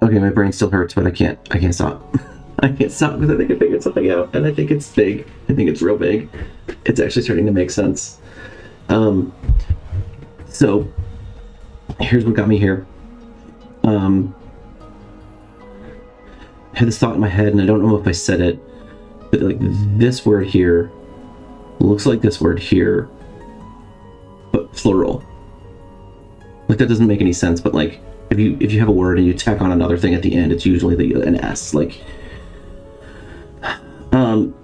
Okay, my brain still hurts, but I can't stop. I can't stop because I think I figured something out, and I think it's big. I think it's real big. It's actually starting to make sense. So here's what got me here. I had this thought in my head, and I don't know if I said it, but like this word here looks like this word here, but plural. Like that doesn't make any sense, but like if you have a word and you tack on another thing at the end, it's usually an S. Like, and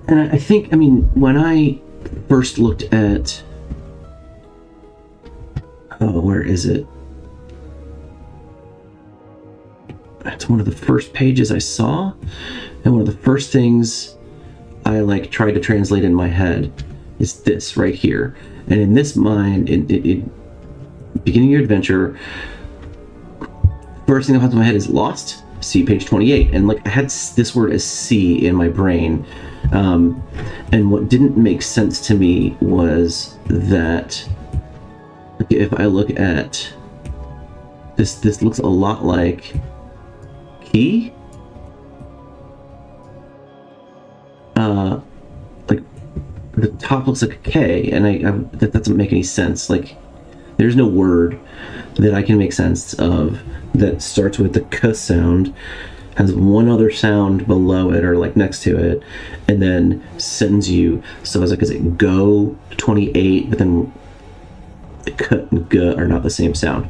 I think, I mean, when I first looked at, where is it? It's one of the first pages I saw, and one of the first things I like tried to translate in my head is this right here. And in this mind, in beginning your adventure, first thing that pops in my head is lost. See page 28, and like I had this word as C in my brain, and what didn't make sense to me was that if I look at this looks a lot like key, like the top looks like a K, and that doesn't make any sense. Like there's no word that I can make sense of that starts with the K sound, has one other sound below it or like next to it, and then sends you. So I was like, is it go 28? But then K and G are not the same sound.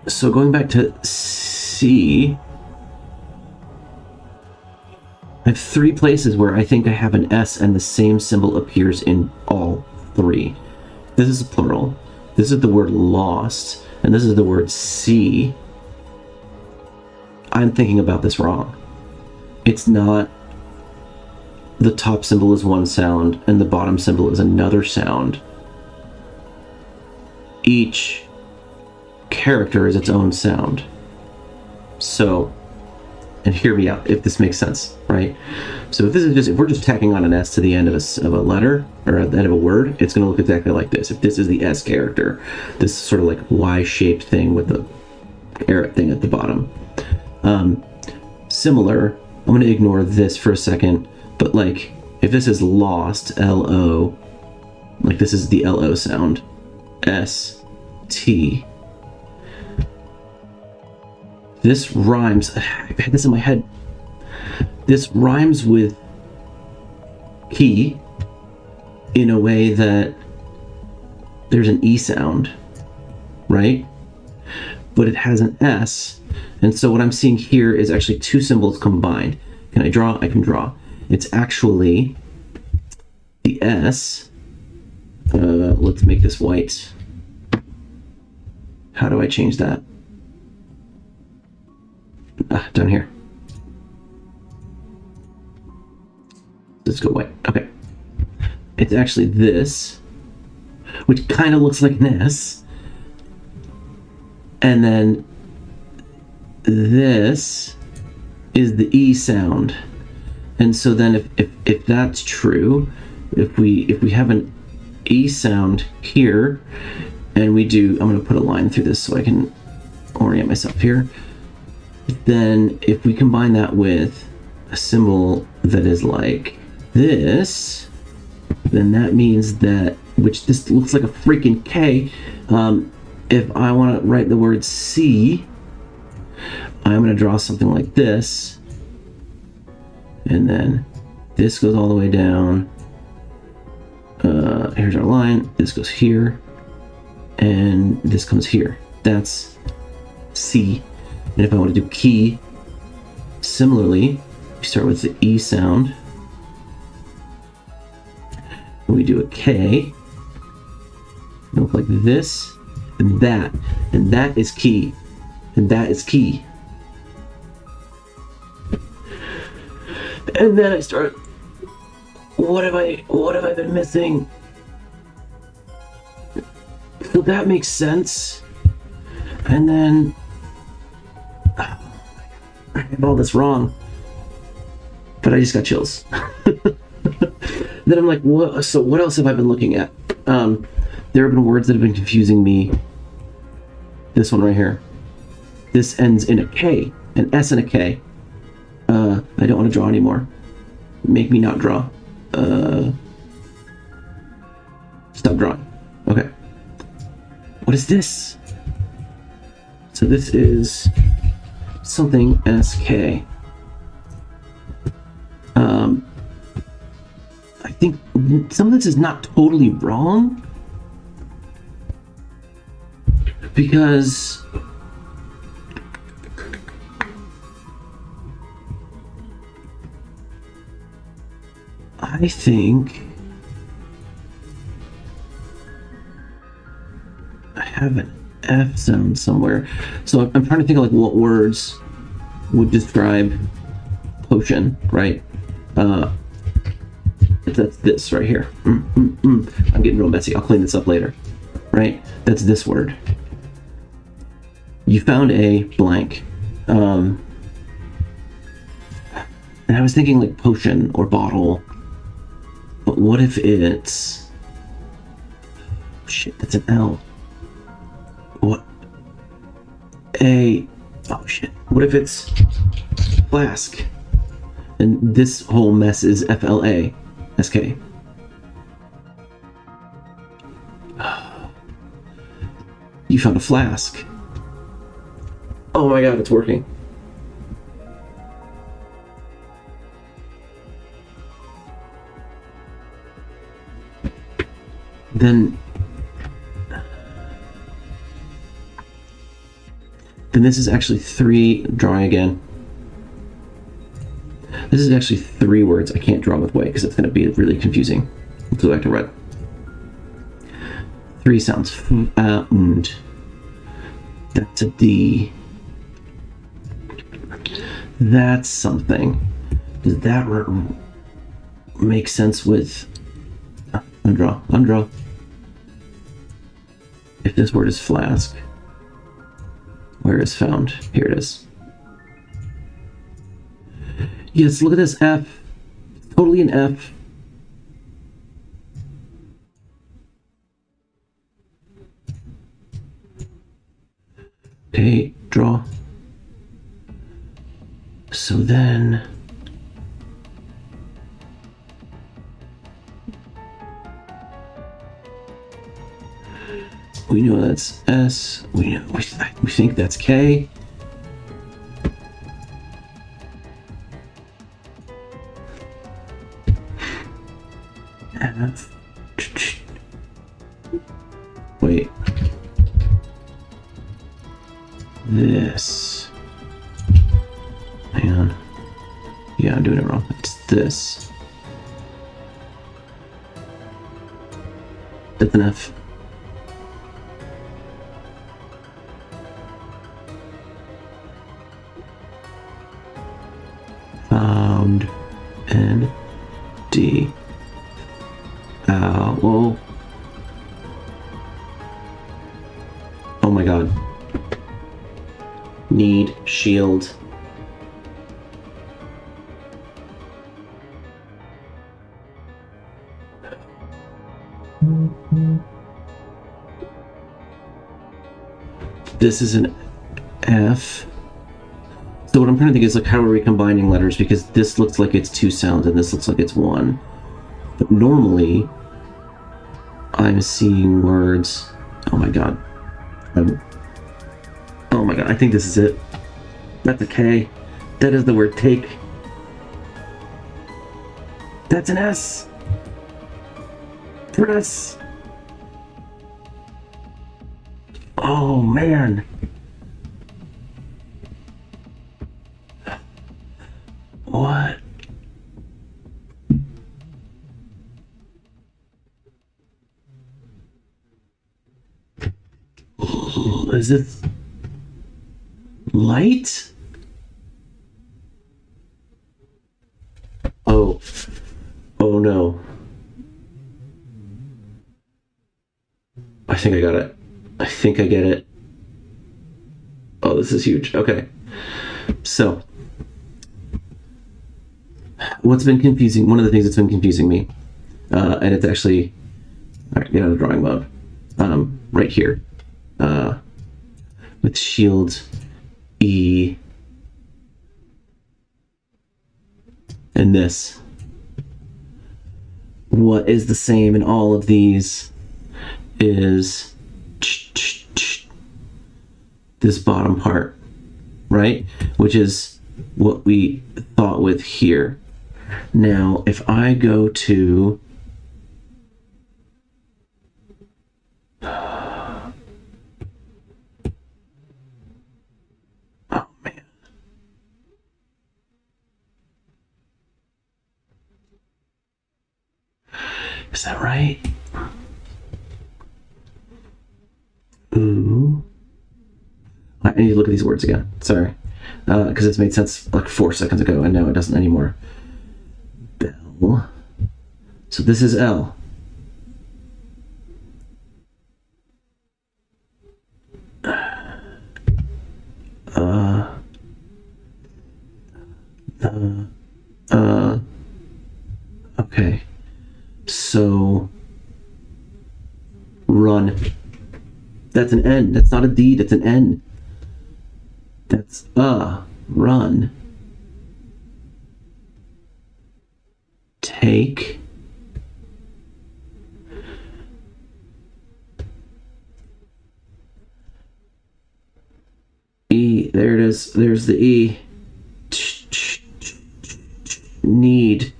So going back to C, I have 3 places where I think I have an S and the same symbol appears in all 3. This is a plural. This is the word lost, and this is the word see. I'm thinking about this wrong. It's not the top symbol is one sound and the bottom symbol is another sound. Each character is its own sound. So, and hear me out if this makes sense, right? So if we're just tacking on an S to the end of a letter or at the end of a word, it's going to look exactly like this. If this is the S character, this sort of like Y-shaped thing with the caret thing at the bottom. Similar, I'm going to ignore this for a second, but like if this is lost, L-O, like this is the L-O sound, S-T. This rhymes, I've had this in my head, this rhymes with key in a way that there's an E sound, right? But it has an S, and so what I'm seeing here is actually 2 symbols combined. Can I draw? I can draw. It's actually the S, let's make this white. How do I change that? Down here. Let's go white. Okay. It's actually this, which kind of looks like an S. And then this is the E sound. And so then if that's true, if we have an E sound here, and we do, I'm going to put a line through this so I can orient myself here. Then if we combine that with a symbol that is like this, then that means that, which this looks like a freaking K, if I want to write the word C, I'm going to draw something like this, and then this goes all the way down. Here's our line, this goes here, and this comes here. That's C. And if I want to do key, similarly, we start with the E sound, and we do a K, and look like this, and that is key, and that is key. And then I start, what have I been missing? So that makes sense. And then I have all this wrong, but I just got chills. Then I'm like, what? So what else have I been looking at? There have been words that have been confusing me This one right here. This ends in a K, an S and a K. I don't want to draw anymore. Make me not draw. Stop drawing. Okay. What is this? So this is something SK. I think some of this is not totally wrong, because I think I have an F sound somewhere. So I'm trying to think of like what words would describe potion, right? That's this right here. I'm getting real messy. I'll clean this up later, right? That's this word. You found a blank. And I was thinking like potion or bottle. But what if it's... Shit, that's an L. What? Oh shit. What if it's flask? And this whole mess is FLASK. You found a flask. Oh my god, it's working. Then this is actually drawing again. This is actually 3 words. I can't draw with white because it's going to be really confusing. Let's go back to red. 3 sounds. Found. That's a D. That's something. Does that make sense with... Undraw. If this word is flask, where is found? Here it is. Yes, look at this F. Totally an F. Okay, draw. So then... we know that's S. We think that's K. F. Wait. This. Hang on. Yeah, I'm doing it wrong. It's this. That's an F. Found N D. Well. Oh my god. Need shield. This is an F. So what I'm trying to think is like, how are we combining letters? Because this looks like it's 2 sounds and this looks like it's 1. But normally, I'm seeing words. Oh my god. Oh my god, I think this is it. That's a K. That is the word take. That's an S. Press. Oh man. What? Is it light? Oh no. I think I got it. I think I get it. Oh, this is huge. Okay. So, what's been confusing, one of the things that's been confusing me, and it's actually, all right, get out of drawing mode, right here. with shield E and this. What is the same in all of these is this bottom part, right? Which is what we thought with here. Now, if I go to is that right? Ooh. I need to look at these words again. Sorry. Because it's made sense like 4 seconds ago, and now it doesn't anymore. Bell. So this is L. Okay. So run. That's an N. That's not a D. That's an N. That's run. Take. E. There it is. There's the E. Need.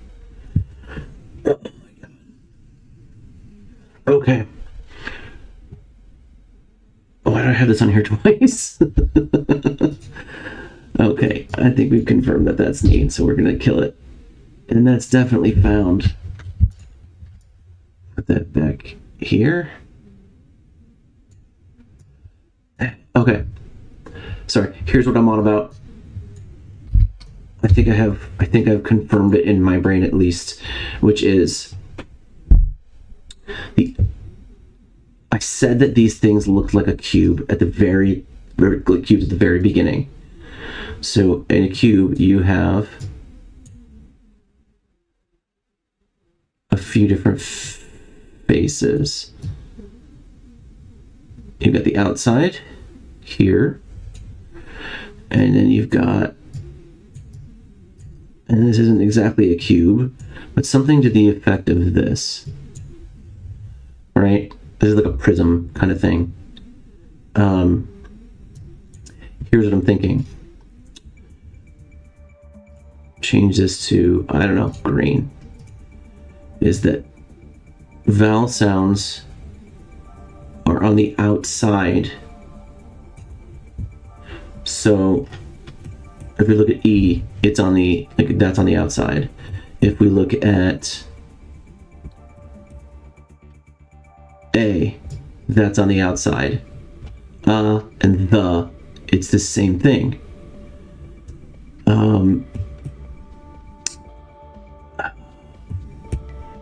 Oh my God. Okay. Why do I have this on here twice? Okay, I think we've confirmed that that's need, so we're gonna kill it. And that's definitely found. Put that back here. Okay. Sorry, here's what I'm on about. I think I've confirmed it in my brain at least, which is I said that these things looked like a cube at the very cubes at the very beginning. So in a cube, you have a few different faces. You've got the outside here, and then you've got, and this isn't exactly a cube, but something to the effect of this, right? This is like a prism kind of thing. Here's what I'm thinking. Change this to, I don't know, green. Is that vowel sounds are on the outside. So if we look at E, it's on the, like, that's on the outside. If we look at A, that's on the outside. And the, it's the same thing.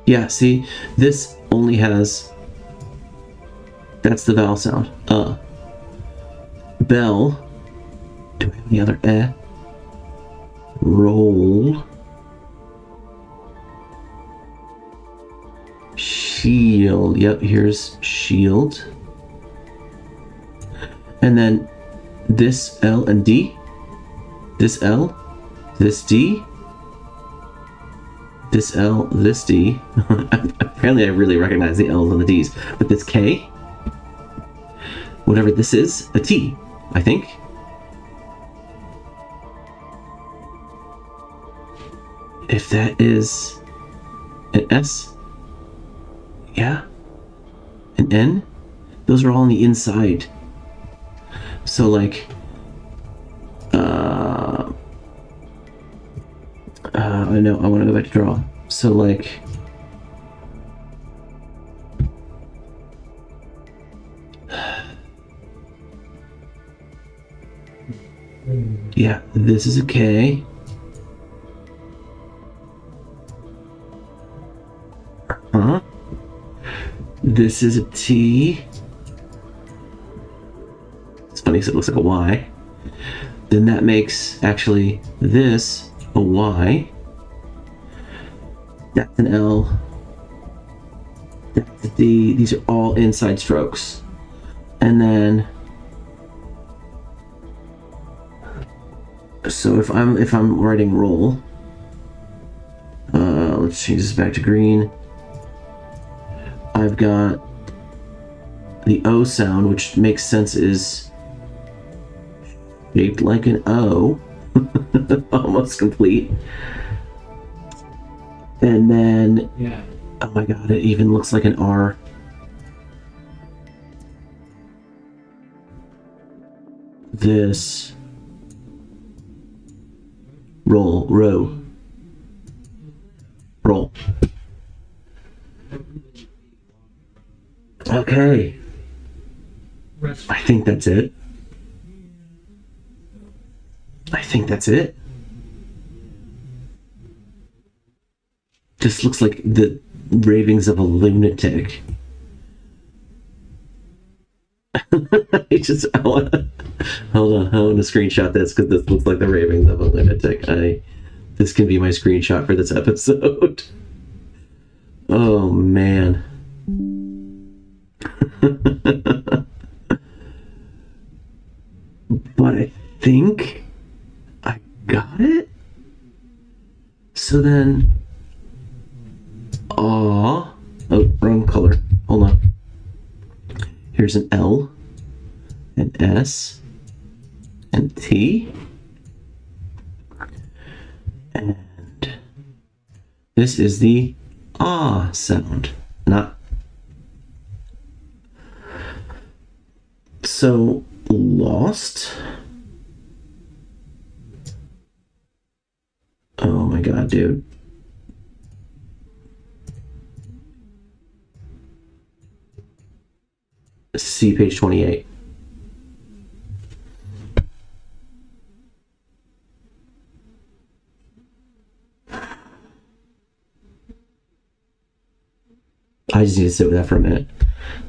Yeah, see, this only has, that's the vowel sound. Bell. Do we have any other eh? Roll. Shield. Yep, here's shield. And then this L and D. This L. This D. This L. This D. Apparently I really recognize the L's and the D's. But this K. Whatever this is. A T, I think. If that is an S. Yeah. An N. Those are all on the inside. So like, I know, I want to go back to draw. So like, yeah, this is a K. This is a T. It's funny because it looks like a Y. Then that makes actually this a Y. That's an L. That's a D. These are all inside strokes. And then So if I'm writing roll, let's change this back to green. I've got the O sound, which makes sense, is shaped like an O, almost complete. And then, yeah. Oh my god, it even looks like an R. This roll. Okay. I think that's it. This looks like the ravings of a lunatic. Hold on, I want to screenshot this because this looks like the ravings of a lunatic. This can be my screenshot for this episode. Oh man. But I think I got it. So then, oh, wrong color. Hold on. Here's an L, an S, and T. And this is the ah sound, not. So, lost. Oh my god, dude. See page 28. I just need to sit with that for a minute.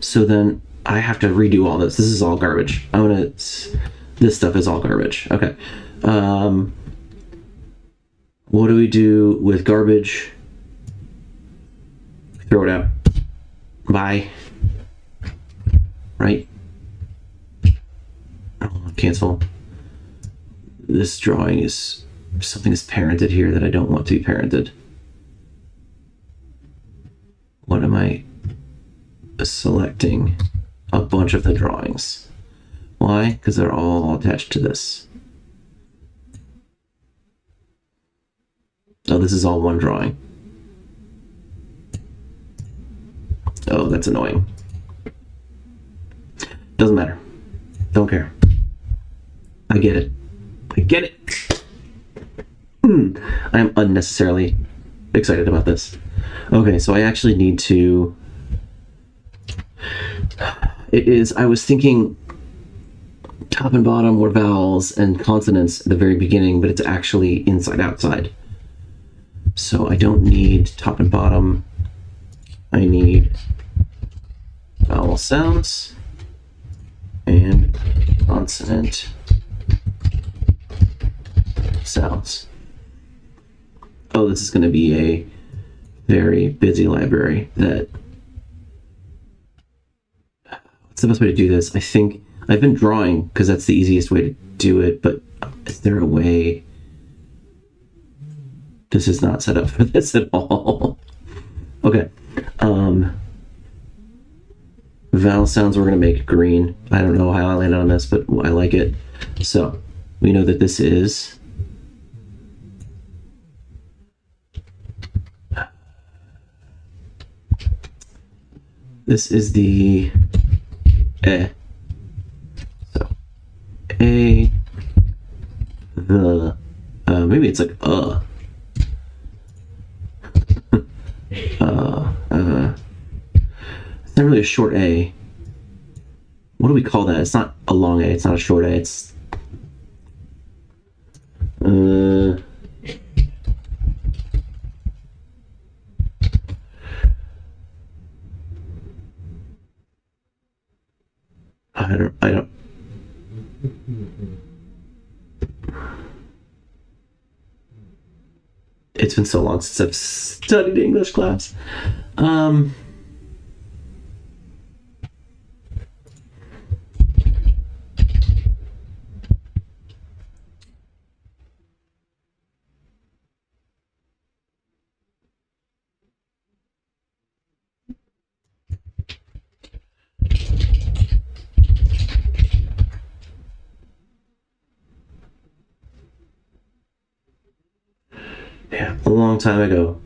So then I have to redo all this. This is all garbage. This stuff is all garbage. Okay. What do we do with garbage? Throw it out. Bye. Right? Oh, cancel. This drawing is... something is parented here that I don't want to be parented. What am I selecting? A bunch of the drawings. Why? Because they're all attached to this. Oh, this is all one drawing. Oh, that's annoying. Doesn't matter. Don't care. I get it. I am unnecessarily excited about this. Okay, so I actually need to... I was thinking top and bottom were vowels and consonants at the very beginning, but it's actually inside outside. So I don't need top and bottom. I need vowel sounds and consonant sounds. Oh, this is going to be a very busy library. What's the best way to do this? I think I've been drawing because that's the easiest way to do it, but is there a way? This is not set up for this at all. Okay. Vowel sounds we're going to make green. I don't know how I landed on this, but I like it. So we know that this is... this is the eh. So a, the, maybe it's like it's not really a short A. What do we call that? It's not a long A. It's not a short A. It's I don't. It's been so long since I've studied English class. Yeah, a long time ago,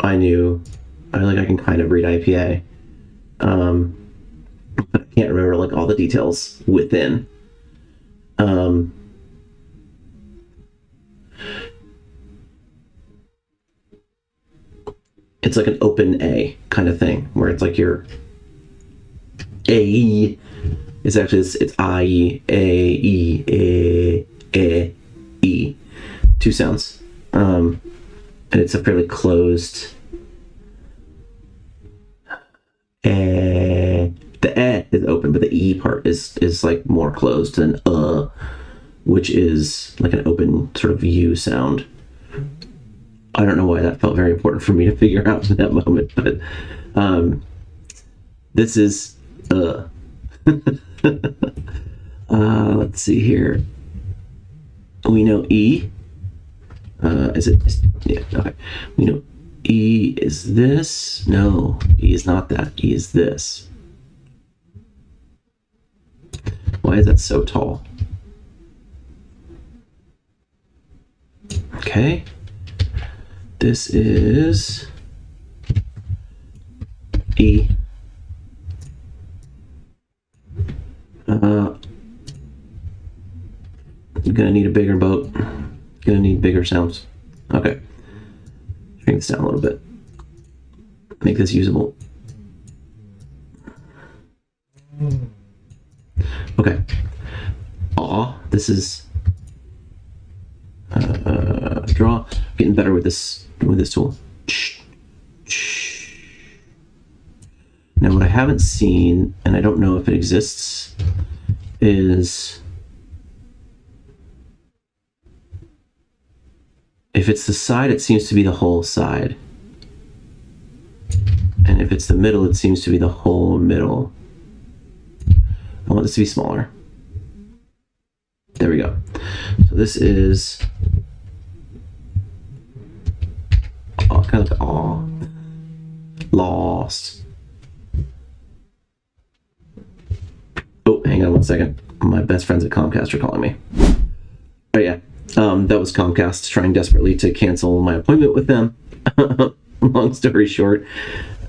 I knew I can kind of read IPA, but I can't remember like all the details within. It's like an open A kind of thing where it's like your A is actually it's I A E, two sounds, and it's a fairly closed. The is open, but the E part is like more closed than which is like an open sort of U sound. I don't know why that felt very important for me to figure out in that moment, but this is let's see here. We know E. Yeah, okay. We know E is this. No, E is not that. E is this. Why is that so tall? Okay. This is E. You're gonna need a bigger boat. Gonna need bigger sounds. Okay. Shrink this down a little bit. Make this usable. Okay. Aw, this is draw. Getting better with this tool. Now what I haven't seen, and I don't know if it exists, is if it's the side, it seems to be the whole side. And if it's the middle, it seems to be the whole middle. I want this to be smaller. There we go. So this is kind of like aw, lost. Oh, hang on one second. My best friends at Comcast are calling me. Oh yeah, that was Comcast trying desperately to cancel my appointment with them. Long story short,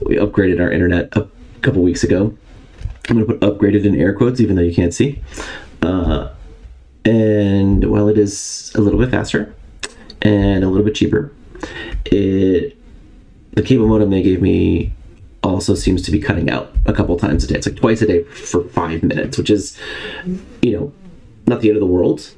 we upgraded our internet a couple weeks ago. I'm going to put upgraded in air quotes, even though you can't see. And while it is a little bit faster and a little bit cheaper, the cable modem they gave me also seems to be cutting out a couple times a day. It's like twice a day for 5 minutes, which is, not the end of the world.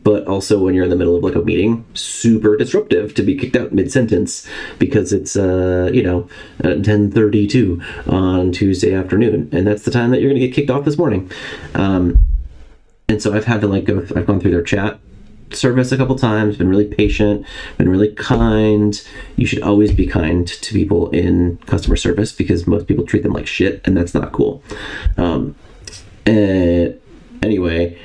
But also when you're in the middle of like a meeting, super disruptive to be kicked out mid-sentence because it's, 10:32 on Tuesday afternoon. And that's the time that you're going to get kicked off this morning. And so I've had to I've gone through their chat service a couple times, been really patient, been really kind. You should always be kind to people in customer service because most people treat them like shit and that's not cool. Anyway,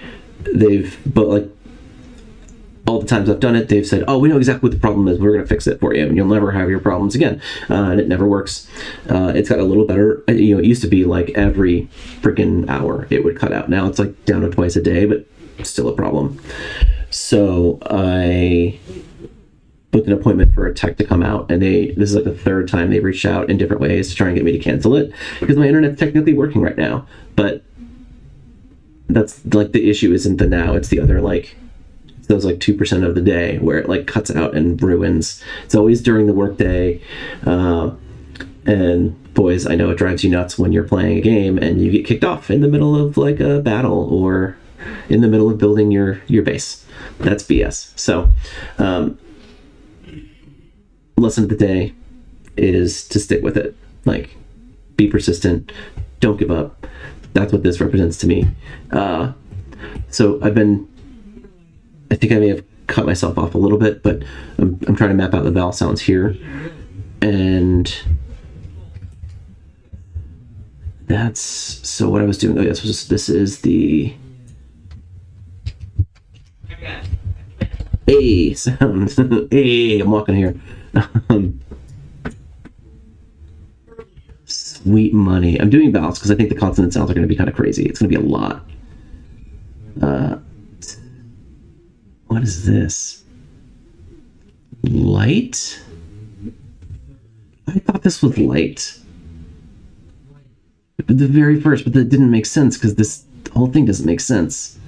all the times I've done it, they've said, oh, we know exactly what the problem is. We're going to fix it for you, and you'll never have your problems again. And it never works. It's got a little better. It used to be like every freaking hour it would cut out. Now it's like down to twice a day, but still a problem. So I booked an appointment for a tech to come out, and this is like the third time they've reached out in different ways to try and get me to cancel it because my internet's technically working right now. But that's like the issue isn't the now, it's the other those 2% of the day where it cuts out and ruins. It's always during the workday, and boys, I know it drives you nuts when you're playing a game and you get kicked off in the middle of a battle or in the middle of building your base. That's BS. So lesson of the day is to stick with it. Be persistent, don't give up. That's what this represents to me. So I think I may have cut myself off a little bit, but I'm trying to map out the vowel sounds here. And so what I was doing, this is the A sound. A, I'm walking here. Sweet money. I'm doing vowels because I think the consonant sounds are going to be kind of crazy. It's going to be a lot. What is this? Light? I thought this was light. The very first, but that didn't make sense because this whole thing doesn't make sense.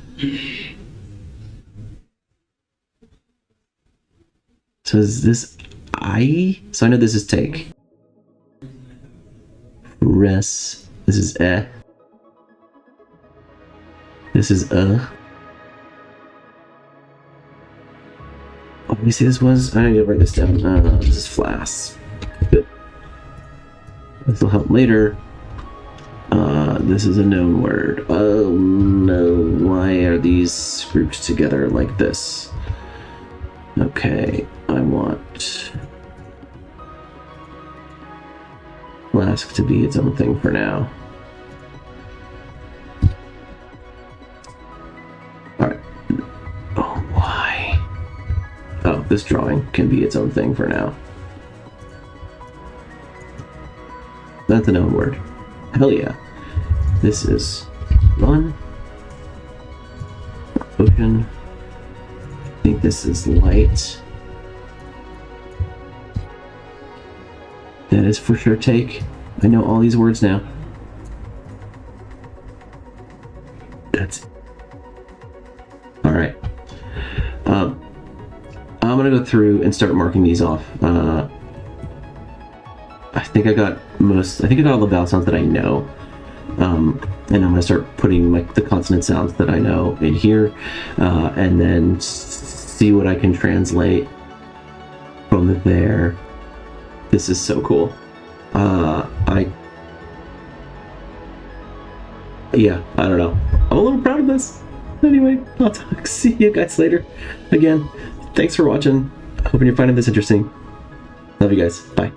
So is this I? So I know this is take. Res. This is eh. This is Oh, let me see, this was. I need to write this down. This is flask. Good. This will help later. This is a known word. Oh no, why are these grouped together like this? Okay, I want flask to be its own thing for now. Alright. Oh, why? Oh, this drawing can be its own thing for now. That's a known word. Hell yeah. This is run. Ocean. I think this is light. That is for sure take. I know all these words now. That's alright. I'm gonna go through and start marking these off. I think I got all the vowel sounds that I know. And I'm going to start putting like the consonant sounds that I know in here, and then see what I can translate from there. This is so cool. I don't know. I'm a little proud of this. Anyway, I'll see you guys later. Again, thanks for watching. Hoping you're finding this interesting. Love you guys. Bye.